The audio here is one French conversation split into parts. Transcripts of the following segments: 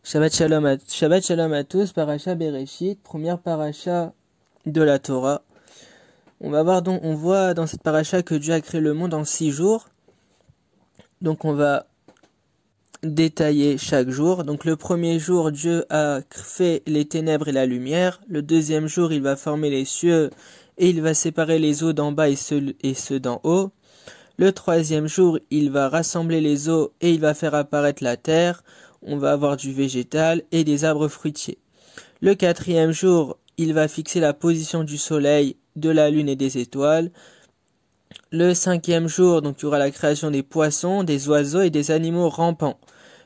Shabbat shalom à tous, Parasha Bereshit, première parasha de la Torah. On voit dans cette parasha que Dieu a créé le monde en 6 jours. Donc on va détailler chaque jour. Donc le premier jour, Dieu a fait les ténèbres et la lumière. Le deuxième jour, il va former les cieux et il va séparer les eaux d'en bas et ceux d'en haut. Le troisième jour, il va rassembler les eaux et il va faire apparaître la terre. On va avoir du végétal et des arbres fruitiers. Le quatrième jour, il va fixer la position du soleil, de la lune et des étoiles. Le cinquième jour, donc il y aura la création des poissons, des oiseaux et des animaux rampants.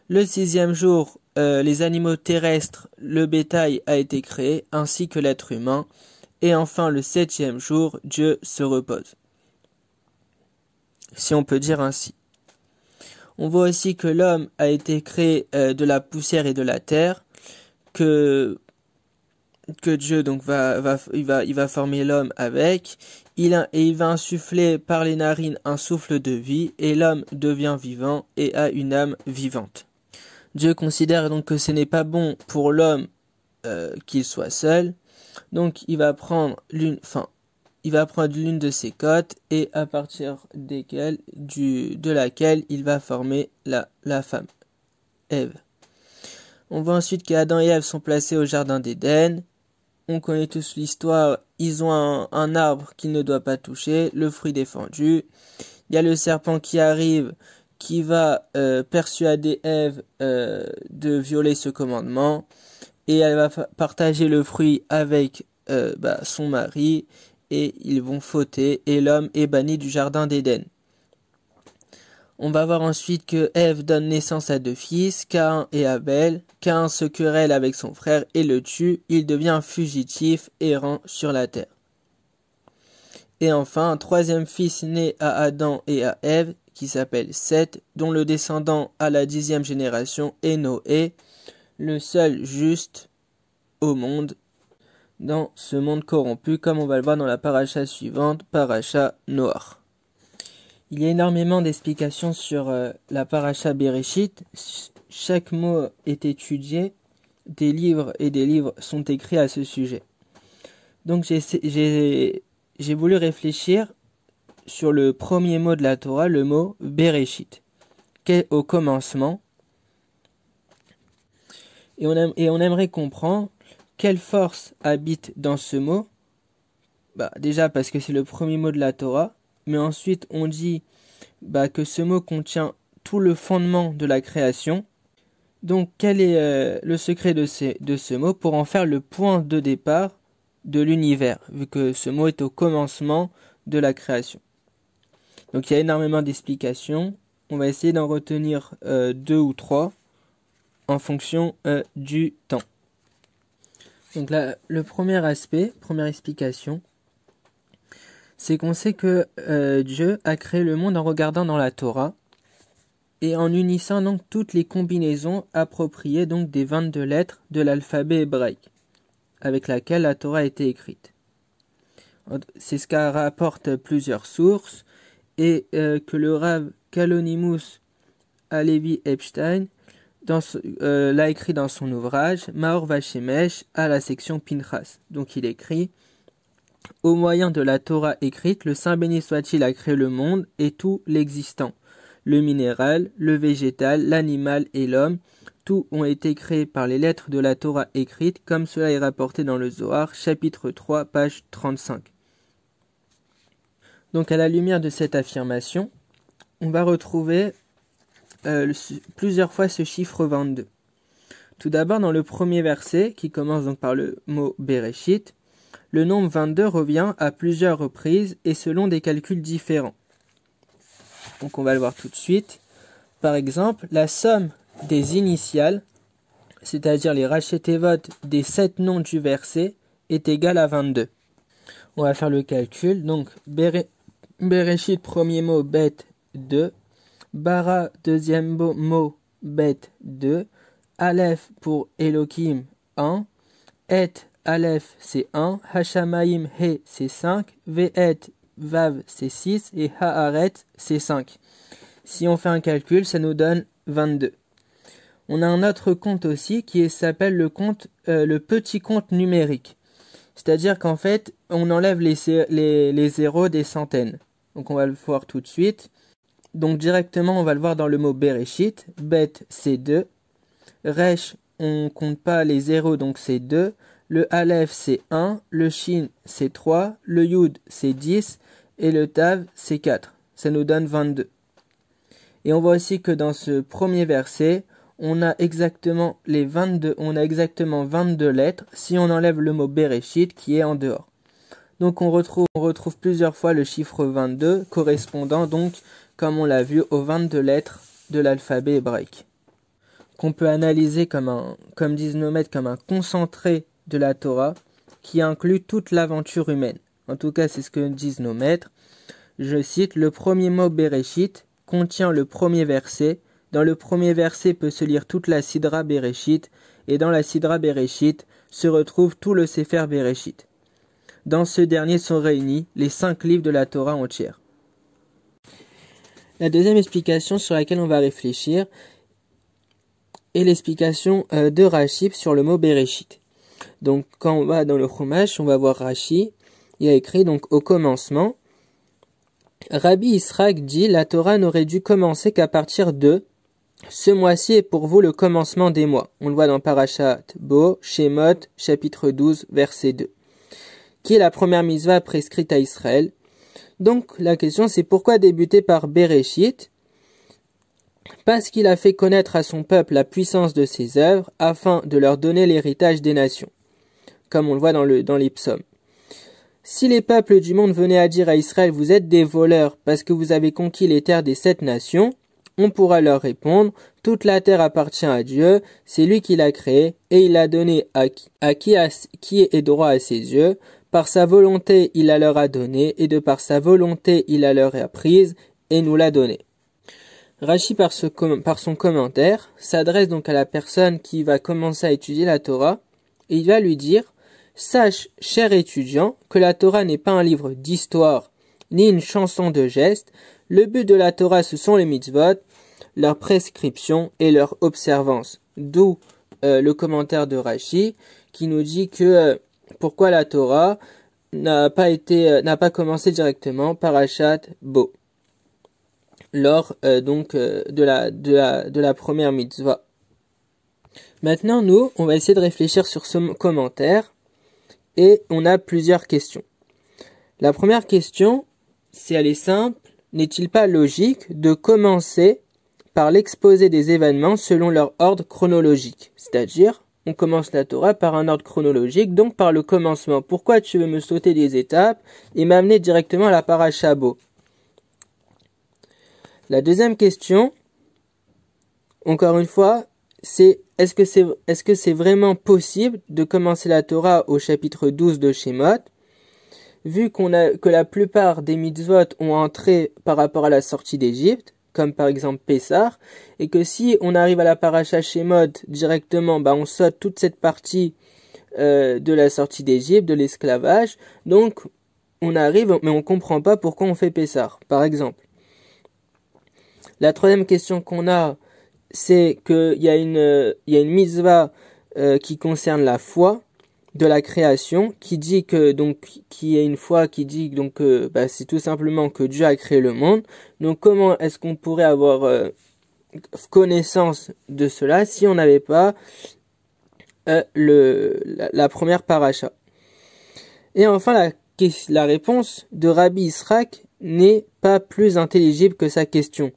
Le sixième jour, les animaux terrestres, le bétail a été créé, ainsi que l'être humain. Et enfin, le septième jour, Dieu se repose. Si on peut dire ainsi. On voit aussi que l'homme a été créé de la poussière et de la terre, que Dieu donc il va former l'homme avec, il va insuffler par les narines un souffle de vie, et l'homme devient vivant et a une âme vivante. Dieu considère donc que ce n'est pas bon pour l'homme qu'il soit seul, donc il va prendre l'une de ses côtes et à partir de laquelle il va former la femme, Ève. On voit ensuite qu'Adam et Ève sont placés au jardin d'Éden. On connaît tous l'histoire, ils ont un arbre qu'ils ne doivent pas toucher, le fruit défendu. Il y a le serpent qui arrive, qui va persuader Ève de violer ce commandement. Et elle va partager le fruit avec son mari. Et ils vont fauter, et l'homme est banni du jardin d'Éden. On va voir ensuite que Ève donne naissance à 2 fils, Caïn et Abel. Caïn se querelle avec son frère et le tue, il devient fugitif, errant sur la terre. Et enfin, un 3e fils né à Adam et à Ève, qui s'appelle Seth, dont le descendant à la 10e génération est Noé, le seul juste au monde, dans ce monde corrompu, comme on va le voir dans la paracha suivante, paracha Noach. Il y a énormément d'explications sur la paracha Bereshit. Chaque mot est étudié, des livres sont écrits à ce sujet. Donc j'ai voulu réfléchir sur le premier mot de la Torah, le mot Bereshit, qui est au commencement. Et on aimerait comprendre quelle force habite dans ce mot? Déjà parce que c'est le premier mot de la Torah, mais ensuite on dit que ce mot contient tout le fondement de la création. Donc quel est le secret de ce mot pour en faire le point de départ de l'univers, vu que ce mot est au commencement de la création. Donc il y a énormément d'explications, on va essayer d'en retenir 2 ou 3 en fonction du temps. Donc là, le premier aspect, première explication, c'est qu'on sait que Dieu a créé le monde en regardant dans la Torah et en unissant donc toutes les combinaisons appropriées donc des 22 lettres de l'alphabet hébraïque avec laquelle la Torah a été écrite. C'est ce qu'a rapporte plusieurs sources et que le Rav Kalonimus Alevi Epstein l'a écrit dans son ouvrage Maor Vashemesh à la section Pinchas. Donc il écrit: au moyen de la Torah écrite, le Saint béni soit-il a créé le monde et tout l'existant, le minéral, le végétal, l'animal et l'homme. Tous ont été créés par les lettres de la Torah écrite, comme cela est rapporté dans le Zohar, chapitre 3, page 35. Donc à la lumière de cette affirmation, on va retrouver plusieurs fois ce chiffre 22. Tout d'abord, dans le premier verset, qui commence donc par le mot Bereshit, le nombre 22 revient à plusieurs reprises et selon des calculs différents. Donc on va le voir tout de suite. Par exemple, la somme des initiales, c'est-à-dire les rachetevot des 7 noms du verset, est égale à 22. On va faire le calcul. Donc Bereshit, premier mot, Bet 2. Bara, deuxième mot, Bet 2. Aleph pour Elohim, 1. Et, Aleph, c'est 1. Hashamaim, He, c'est 5. Ve'et, Vav, c'est 6. Et Haaret, c'est 5. Si on fait un calcul, ça nous donne 22. On a un autre compte aussi qui s'appelle le petit compte numérique. C'est-à-dire qu'en fait, on enlève les zéros des centaines. Donc on va le voir tout de suite. Donc directement, on va le voir dans le mot Bereshit. Bet, c'est 2. Resh, on compte pas les zéros, donc c'est 2. Le Aleph, c'est 1. Le Shin, c'est 3. Le Yud, c'est 10. Et le Tav, c'est 4. Ça nous donne 22. Et on voit aussi que dans ce premier verset, on a exactement 22 lettres si on enlève le mot Bereshit qui est en dehors. Donc on retrouve plusieurs fois le chiffre 22 correspondant donc, comme on l'a vu, aux 22 lettres de l'alphabet hébraïque. Qu'on peut analyser comme disent nos maîtres, comme un concentré de la Torah qui inclut toute l'aventure humaine. En tout cas, c'est ce que disent nos maîtres. Je cite, le premier mot Bereshit contient le premier verset. Dans le premier verset peut se lire toute la Sidra Bereshit, et dans la Sidra Bereshit se retrouve tout le Sefer Bereshit. Dans ce dernier sont réunis les 5 livres de la Torah entière. La deuxième explication sur laquelle on va réfléchir est l'explication de Rashi sur le mot Bereshit. Donc quand on va dans le Chumash, on va voir Rashi, il a écrit donc au commencement, Rabbi Israq dit, la Torah n'aurait dû commencer qu'à partir de ce mois-ci est pour vous le commencement des mois. On le voit dans Parashat Bo, Shemot, chapitre 12, verset 2, qui est la première mitzvah prescrite à Israël. Donc la question c'est pourquoi débuter par Bereshit? Parce qu'il a fait connaître à son peuple la puissance de ses œuvres afin de leur donner l'héritage des nations, comme on le voit dans les psaumes. Si les peuples du monde venaient à dire à Israël, vous êtes des voleurs parce que vous avez conquis les terres des 7 nations, on pourra leur répondre, toute la terre appartient à Dieu, c'est lui qui l'a créée et il l'a donnée à qui est droit à ses yeux. Par sa volonté, il la leur a donnée et de par sa volonté, il la leur a prise et nous l'a donnée. Rashi, par son commentaire, s'adresse donc à la personne qui va commencer à étudier la Torah et il va lui dire, sache, cher étudiant, que la Torah n'est pas un livre d'histoire ni une chanson de gestes. Le but de la Torah, ce sont les mitzvot, leur prescription et leur observance. D'où le commentaire de Rashi qui nous dit que pourquoi la Torah n'a pas commencé directement par Parashat Bo lors de la première mitzvah. Maintenant, nous, on va essayer de réfléchir sur ce commentaire et on a plusieurs questions. La première question, si elle est simple, n'est-il pas logique de commencer par l'exposé des événements selon leur ordre chronologique? C'est-à-dire, on commence la Torah par un ordre chronologique, donc par le commencement. Pourquoi tu veux me sauter des étapes et m'amener directement à la Parashat Bo? La deuxième question, encore une fois, c'est est-ce que c'est vraiment possible de commencer la Torah au chapitre 12 de Shemot, vu que la plupart des mitzvot ont entré par rapport à la sortie d'Égypte, comme par exemple Pessah, et que si on arrive à la Parashat Shemot directement, on saute toute cette partie de la sortie d'Égypte, de l'esclavage, donc on arrive, mais on comprend pas pourquoi on fait Pessah, par exemple. La troisième question qu'on a, c'est qu'il y a une mitzvah qui concerne la foi de la création, qui est une foi qui dit donc c'est tout simplement que Dieu a créé le monde. Donc comment est-ce qu'on pourrait avoir connaissance de cela si on n'avait pas la première paracha? Et enfin la réponse de Rabbi Israq n'est pas plus intelligible que sa question.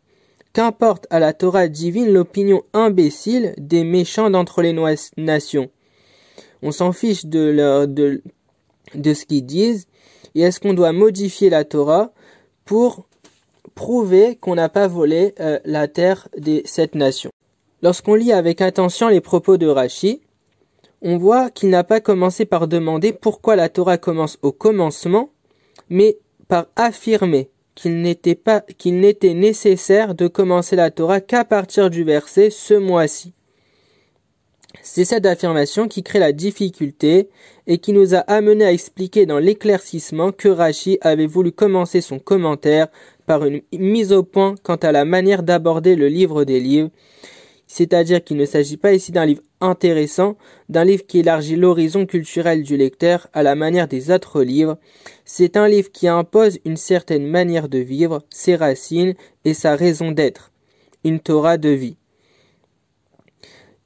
Qu'importe à la Torah divine l'opinion imbécile des méchants d'entre les nations. On s'en fiche de ce qu'ils disent. Et est-ce qu'on doit modifier la Torah pour prouver qu'on n'a pas volé la terre des 7 nations? Lorsqu'on lit avec attention les propos de Rashi, on voit qu'il n'a pas commencé par demander pourquoi la Torah commence au commencement, mais par affirmer qu'il n'était nécessaire de commencer la Torah qu'à partir du verset ce mois-ci. C'est cette affirmation qui crée la difficulté et qui nous a amené à expliquer dans l'éclaircissement que Rashi avait voulu commencer son commentaire par une mise au point quant à la manière d'aborder le livre des livres. c'est-à-dire qu'il ne s'agit pas ici d'un livre intéressant, d'un livre qui élargit l'horizon culturel du lecteur à la manière des autres livres. C'est un livre qui impose une certaine manière de vivre, ses racines et sa raison d'être, une Torah de vie.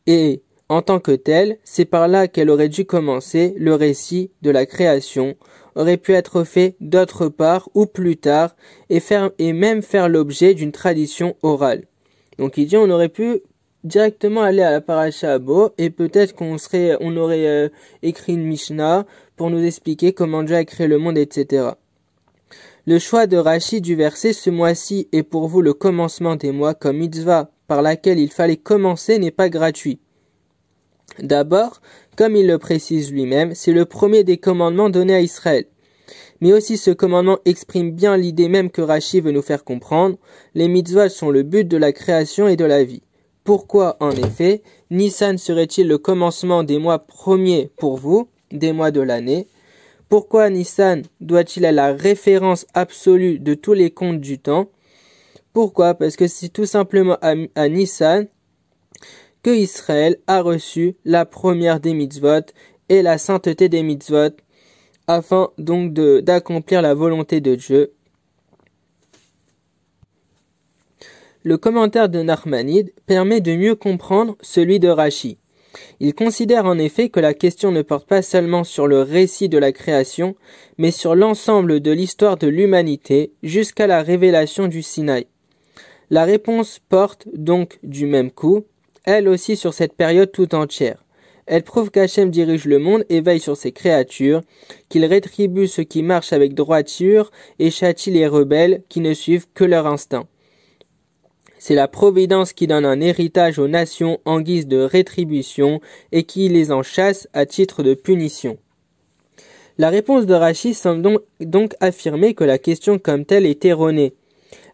Et en tant que telle, c'est par là qu'elle aurait dû commencer. Le récit de la création aurait pu être fait d'autre part ou plus tard et même faire l'objet d'une tradition orale. Donc il dit on aurait pu directement aller à la Parasha Abo et peut-être on aurait écrit une Mishnah pour nous expliquer comment Dieu a créé le monde, etc. Le choix de Rashi du verset « Ce mois-ci est pour vous le commencement des mois comme mitzvah par laquelle il fallait commencer n'est pas gratuit. D'abord, comme il le précise lui-même, c'est le premier des commandements donnés à Israël. Mais aussi ce commandement exprime bien l'idée même que Rashi veut nous faire comprendre. Les mitzvahs sont le but de la création et de la vie. Pourquoi, en effet, Nissan serait-il le commencement des mois premiers pour vous, des mois de l'année? Pourquoi Nissan doit-il être la référence absolue de tous les comptes du temps? Pourquoi? Parce que c'est tout simplement à Nissan que Israël a reçu la première des mitzvot et la sainteté des mitzvot, afin donc d'accomplir la volonté de Dieu. Le commentaire de Nachmanide permet de mieux comprendre celui de Rashi. Il considère en effet que la question ne porte pas seulement sur le récit de la création, mais sur l'ensemble de l'histoire de l'humanité jusqu'à la révélation du Sinaï. La réponse porte donc du même coup, elle aussi sur cette période tout entière. Elle prouve qu'Hachem dirige le monde et veille sur ses créatures, qu'il rétribue ceux qui marchent avec droiture et châtie les rebelles qui ne suivent que leur instinct. C'est la providence qui donne un héritage aux nations en guise de rétribution et qui les en chasse à titre de punition. La réponse de Rashi semble donc affirmer que la question comme telle est erronée.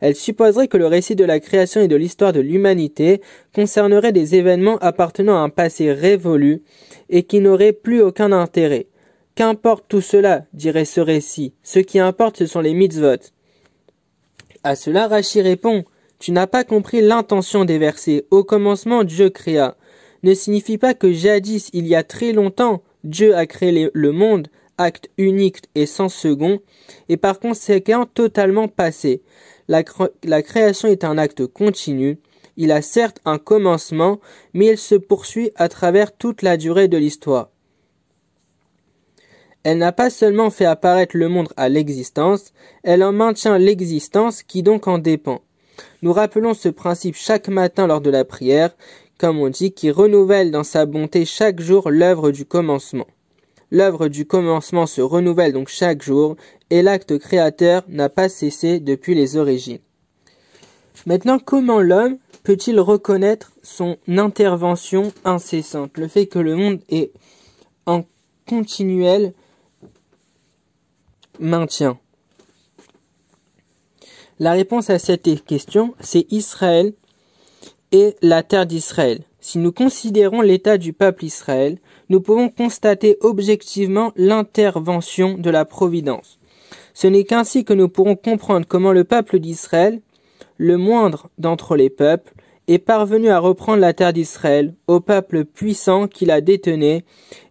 Elle supposerait que le récit de la création et de l'histoire de l'humanité concernerait des événements appartenant à un passé révolu et qui n'auraient plus aucun intérêt. Qu'importe tout cela, dirait ce récit, ce qui importe ce sont les mitzvot. À cela Rashi répond, tu n'as pas compris l'intention des versets. Au commencement Dieu créa. Ne signifie pas que jadis, il y a très longtemps, Dieu a créé le monde, acte unique et sans second, et par conséquent totalement passé. La création est un acte continu, il a certes un commencement, mais il se poursuit à travers toute la durée de l'histoire. Elle n'a pas seulement fait apparaître le monde à l'existence, elle en maintient l'existence qui donc en dépend. Nous rappelons ce principe chaque matin lors de la prière, comme on dit, qui renouvelle dans sa bonté chaque jour l'œuvre du commencement. L'œuvre du commencement se renouvelle donc chaque jour et l'acte créateur n'a pas cessé depuis les origines. Maintenant, comment l'homme peut-il reconnaître son intervention incessante, le fait que le monde est en continuel maintien? La réponse à cette question, c'est Israël et la terre d'Israël. Si nous considérons l'état du peuple Israël, nous pouvons constater objectivement l'intervention de la providence. Ce n'est qu'ainsi que nous pourrons comprendre comment le peuple d'Israël, le moindre d'entre les peuples, est parvenu à reprendre la terre d'Israël, au peuple puissant qui la détenait,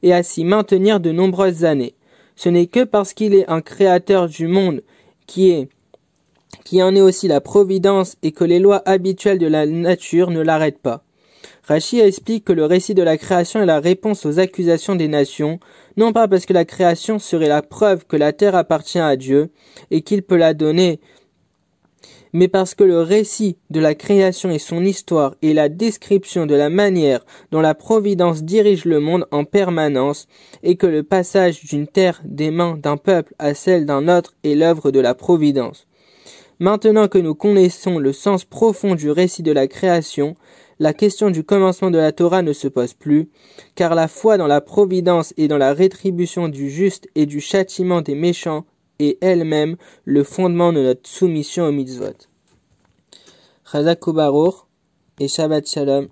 et à s'y maintenir de nombreuses années. Ce n'est que parce qu'il est un créateur du monde qui en est aussi la providence et que les lois habituelles de la nature ne l'arrêtent pas. Rashi explique que le récit de la création est la réponse aux accusations des nations, non pas parce que la création serait la preuve que la terre appartient à Dieu et qu'il peut la donner, mais parce que le récit de la création et son histoire est la description de la manière dont la providence dirige le monde en permanence et que le passage d'une terre des mains d'un peuple à celle d'un autre est l'œuvre de la providence. Maintenant que nous connaissons le sens profond du récit de la création, la question du commencement de la Torah ne se pose plus, car la foi dans la providence et dans la rétribution du juste et du châtiment des méchants est elle-même le fondement de notre soumission aux mitzvot. Chazak Ubaruch et Shabbat Shalom.